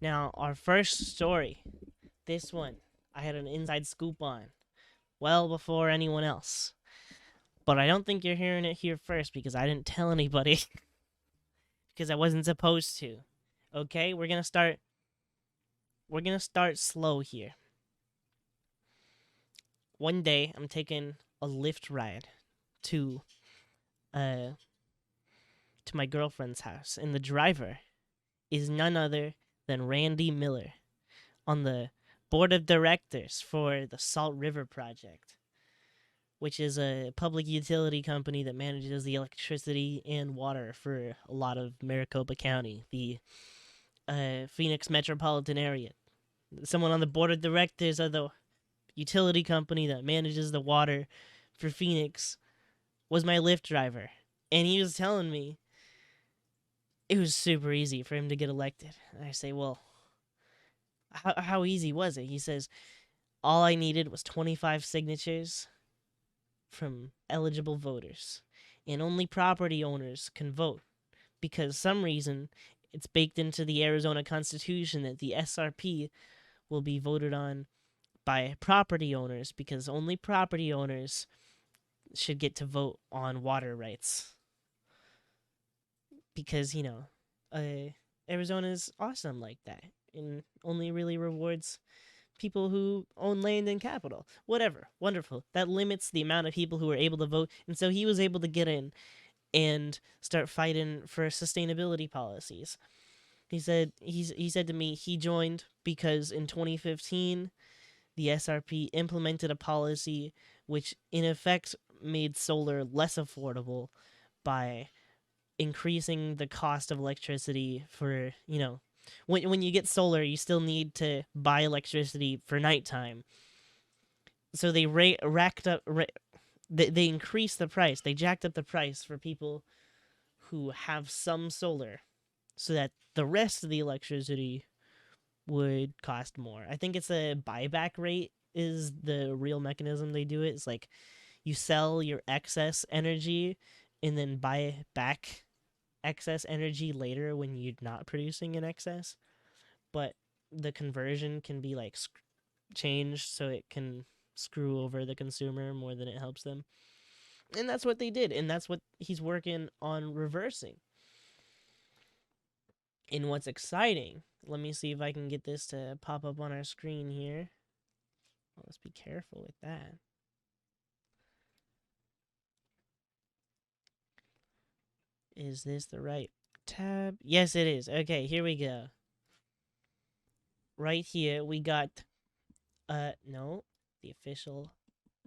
Now, our first story, this one, I had an inside scoop on well before anyone else. But I don't think you're hearing it here first because I didn't tell anybody because I wasn't supposed to. Okay, we're gonna start slow here. One day I'm taking a Lyft ride to uh to my girlfriend's house, and the driver is none other than Randy Miller on the board of directors for the Salt River Project, which is a public utility company that manages the electricity and water for a lot of Maricopa County, the Phoenix metropolitan area. Someone on the board of directors of the utility company that manages the water for Phoenix was my Lyft driver. And he was telling me it was super easy for him to get elected. And I say, well, how easy was it? He says, all I needed was 25 signatures from eligible voters. And only property owners can vote because some reason it's baked into the Arizona Constitution that the SRP will be voted on by property owners because only property owners should get to vote on water rights. Because, Arizona is awesome like that and only really rewards people who own land and capital. Whatever. Wonderful. That limits the amount of people who are able to vote. And so he was able to get in and start fighting for sustainability policies. He said to me he joined because in 2015 the SRP implemented a policy which in effect made solar less affordable by increasing the cost of electricity for, when you get solar, you still need to buy electricity for nighttime. So they they increased the price. They jacked up the price for people who have some solar so that the rest of the electricity would cost more. I think it's a buyback rate is the real mechanism they do it. It's like you sell your excess energy and then buy back excess energy later when you're not producing in excess. But the conversion can be like changed so it can screw over the consumer more than it helps them. And that's what they did, and that's what he's working on reversing. And what's exciting, let me see if I can get this to pop up on our screen here. Well, let's be careful with that. Is this the right tab? Yes, it is. Okay, here we go. Right here, we got, no, the official.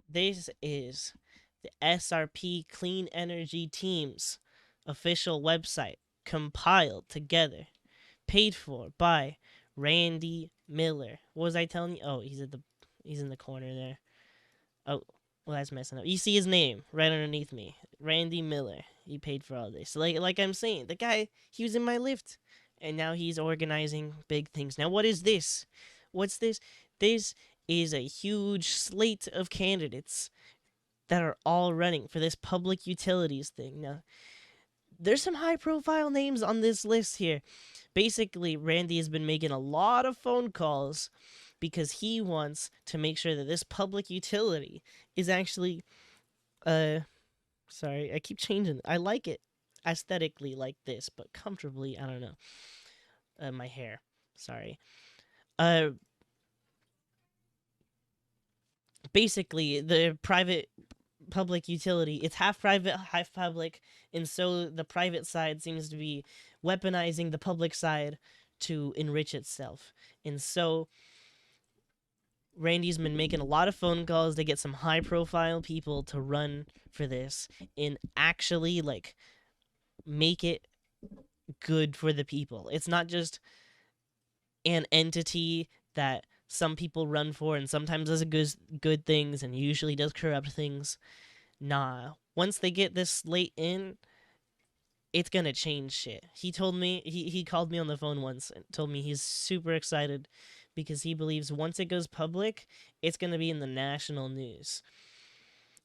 This is the SRP Clean Energy Team's official website, compiled together, paid for by Randy Miller. What was I telling you? Oh, he's in the corner there. Oh, well, that's messing up. You see his name right underneath me, Randy Miller. He paid for all this. So like I'm saying, the guy, he was in my Lyft, and now he's organizing big things. Now, what is this? What's this? This is a huge slate of candidates that are all running for this public utilities thing. Now, there's some high profile names on this list here. Basically, Randy has been making a lot of phone calls because he wants to make sure that this public utility is actually sorry, I keep changing. I like it aesthetically like this, but comfortably, I don't know. My hair. Sorry. Uh Basically, the private public utility, it's half private, half public, and so the private side seems to be weaponizing the public side to enrich itself. And so Randy's been making a lot of phone calls to get some high profile people to run for this and actually like make it good for the people. It's not just an entity that some people run for and sometimes does good things and usually does corrupt things. Nah, once they get this slate in, it's gonna change shit. He told me he called me on the phone once and told me he's super excited because he believes once it goes public, it's gonna be in the national news.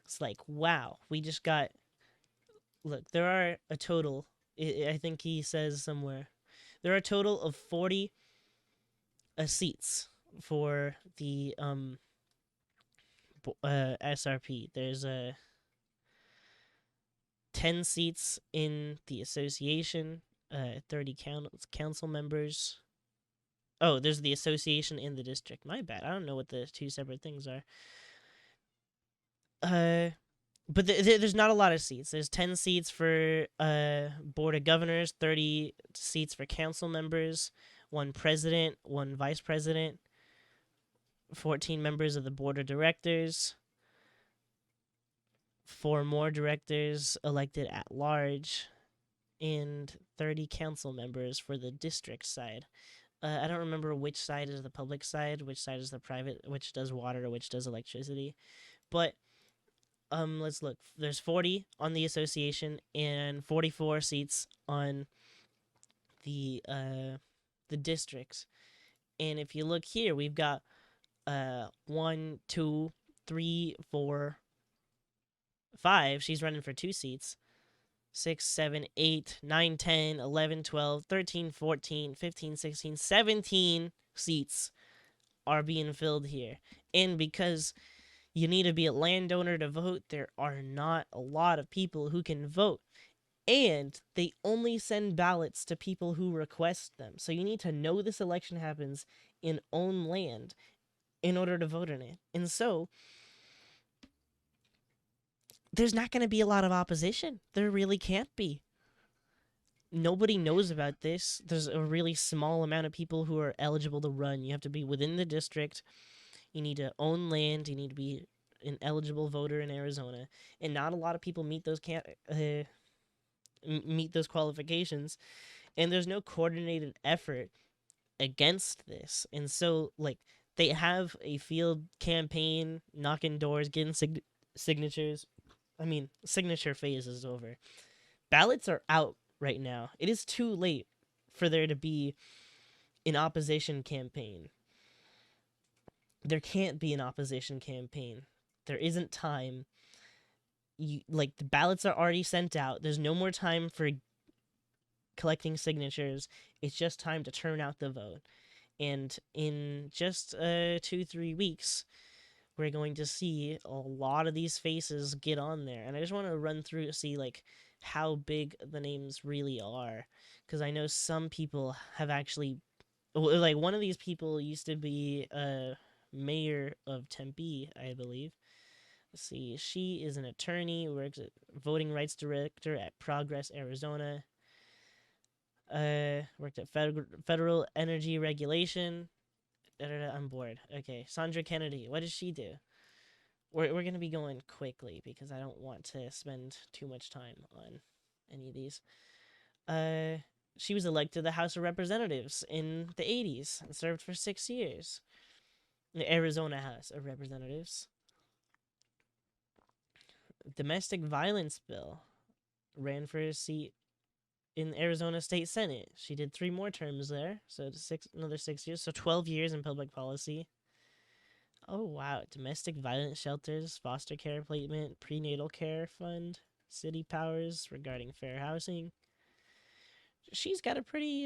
It's like, wow, we just got, look, there are a total, I think he says somewhere, there are a total of 40 seats for the SRP. There's 10 seats in the association, 30 council members. Oh, there's the association in the district. My bad. I don't know what the two separate things are. But there's not a lot of seats. There's 10 seats for board of governors, 30 seats for council members, one president, one vice president, 14 members of the board of directors, 4 more directors elected at large, and 30 council members for the district side. I don't remember which side is the public side, which side is the private, which does water, which does electricity. But let's look. There's 40 on the association and 44 seats on the districts. And if you look here, we've got 1, 2, 3, 4, 5. She's running for 2 seats. 6, 7, 8, 9, 10, 11, 12, 13, 14, 15, 16, 17 seats are being filled here. And because you need to be a landowner to vote, there are not a lot of people who can vote. And they only send ballots to people who request them. So you need to know this election happens in own land in order to vote in it. And so there's not going to be a lot of opposition. There really can't be. Nobody knows about this. There's a really small amount of people who are eligible to run. You have to be within the district. You need to own land. You need to be an eligible voter in Arizona. And not a lot of people meet those qualifications. And there's no coordinated effort against this. And so, like, they have a field campaign, knocking doors, getting signatures. I mean, signature phase is over. Ballots are out right now. It is too late for there to be an opposition campaign. There can't be an opposition campaign. There isn't time. The ballots are already sent out. There's no more time for collecting signatures. It's just time to turn out the vote. And in just 2-3 weeks, we're going to see a lot of these faces get on there. And I just want to run through to see like how big the names really are, because I know some people have actually, like, one of these people used to be mayor of Tempe, I believe. Let's see, she is an attorney, works at voting rights director at Progress, Arizona. Worked at federal energy regulation. I'm bored. Okay, Sandra Kennedy. What does she do? We're gonna be going quickly because I don't want to spend too much time on any of these. She was elected to the House of Representatives in the 80s and served for 6 years. The Arizona House of Representatives. Domestic violence bill. Ran for a seat in Arizona State Senate. She did 3 more terms there, so another 6 years, so 12 years in public policy. Oh wow, domestic violence shelters, foster care placement, prenatal care fund, city powers regarding fair housing. She's got a pretty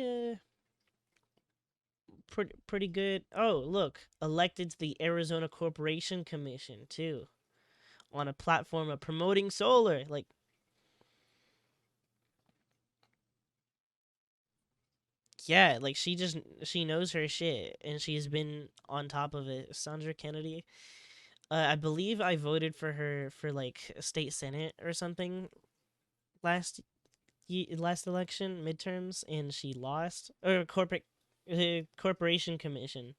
good. Oh, look, elected to the Arizona Corporation Commission too, on a platform of promoting solar. Like, yeah, like she knows her shit, and she's been on top of it. Sandra Kennedy. I believe I voted for her for like a state senate or something last last election midterms, and she lost. Or corporation commission,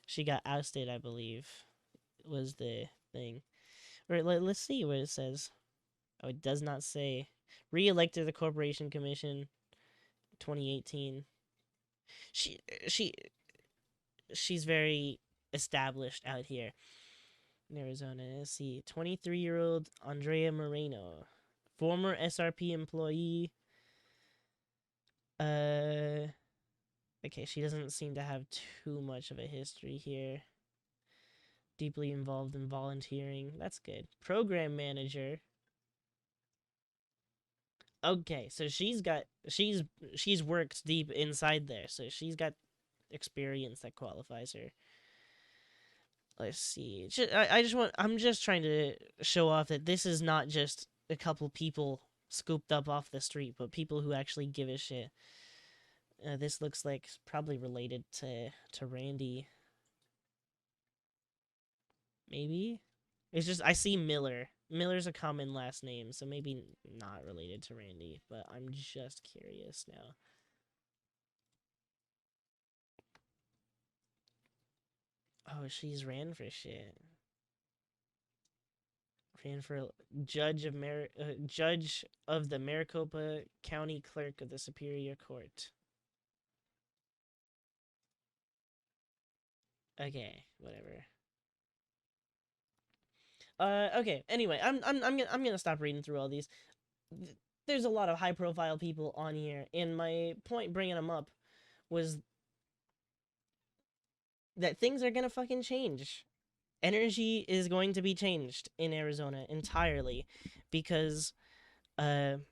she got ousted, I believe, was the thing. Or let's see what it says. Oh, it does not say. Re-elected the corporation commission 2018. she she she's very established out here in Arizona. Let's see. 23-year-old Andrea Moreno, former SRP employee. Okay, she doesn't seem to have too much of a history here. Deeply involved in volunteering. That's good. Program manager. Okay, so she's worked deep inside there. So she's got experience that qualifies her. Let's see. I'm just trying to show off that this is not just a couple people scooped up off the street, but people who actually give a shit. This looks like probably related to Randy. Maybe? It's just, I see Miller. Miller's a common last name, so maybe not related to Randy, but I'm just curious now. Oh, she's ran for shit. Ran for judge of the Maricopa County Clerk of the Superior Court. Okay, whatever. Okay. Anyway, I'm gonna stop reading through all these. There's a lot of high profile people on here, and my point bringing them up was that things are gonna fucking change. Energy is going to be changed in Arizona entirely because of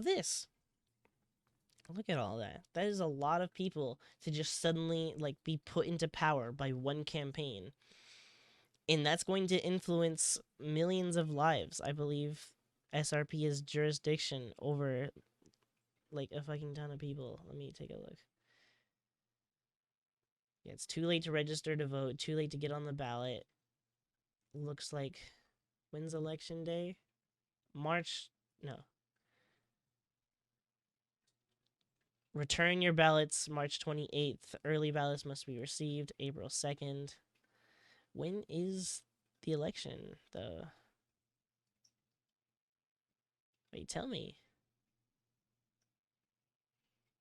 this. Look at all that. That is a lot of people to just suddenly like be put into power by one campaign. And that's going to influence millions of lives. I believe SRP has jurisdiction over like a fucking ton of people. Let me take a look. Yeah, it's too late to register to vote, too late to get on the ballot. Looks like, when's election day? March, no. Return your ballots March 28th. Early ballots must be received April 2nd. When is the election, though? Wait, tell me.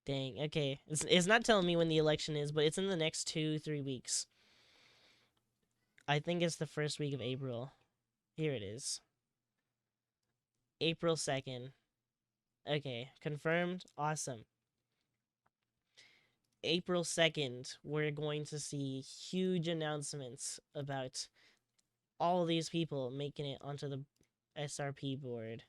Dang, okay. It's not telling me when the election is, but it's in the next 2-3 weeks. I think it's the first week of April. Here it is. April 2nd. Okay, confirmed. Awesome. April 2nd, we're going to see huge announcements about all of these people making it onto the SRP board.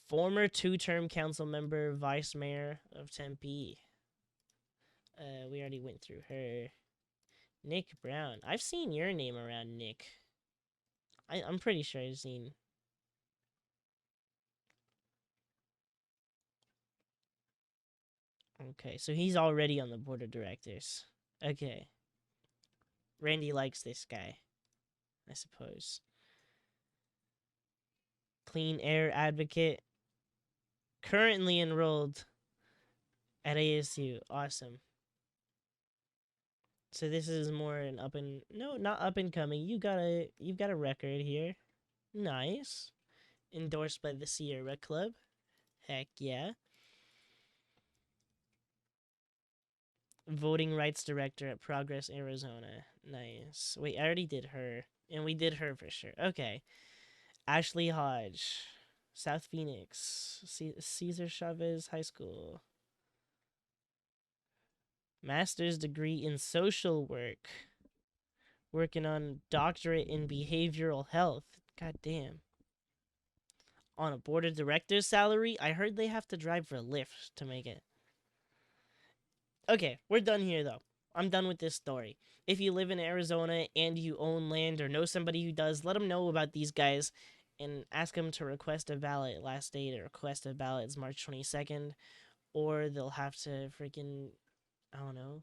Former 2-term council member, vice mayor of Tempe. We already went through her. Nick Brown. I've seen your name around, Nick. I'm pretty sure I've seen. Okay, so he's already on the board of directors. Okay. Randy likes this guy, I suppose. Clean air advocate. Currently enrolled at ASU. Awesome. So this is more an not up and coming. You've got a record here. Nice. Endorsed by the Sierra Club. Heck yeah. Voting rights director at Progress, Arizona. Nice. Wait, I already did her. And we did her for sure. Okay. Ashley Hodge. South Phoenix. Cesar Chavez High School. Master's degree in social work. Working on doctorate in behavioral health. God damn. On a board of directors salary, I heard they have to drive for Lyft to make it. Okay, we're done here though. I'm done with this story. If you live in Arizona and you own land or know somebody who does, let them know about these guys and ask them to request a ballot. Last day to request a ballot is March 22nd, or they'll have to freaking, I don't know,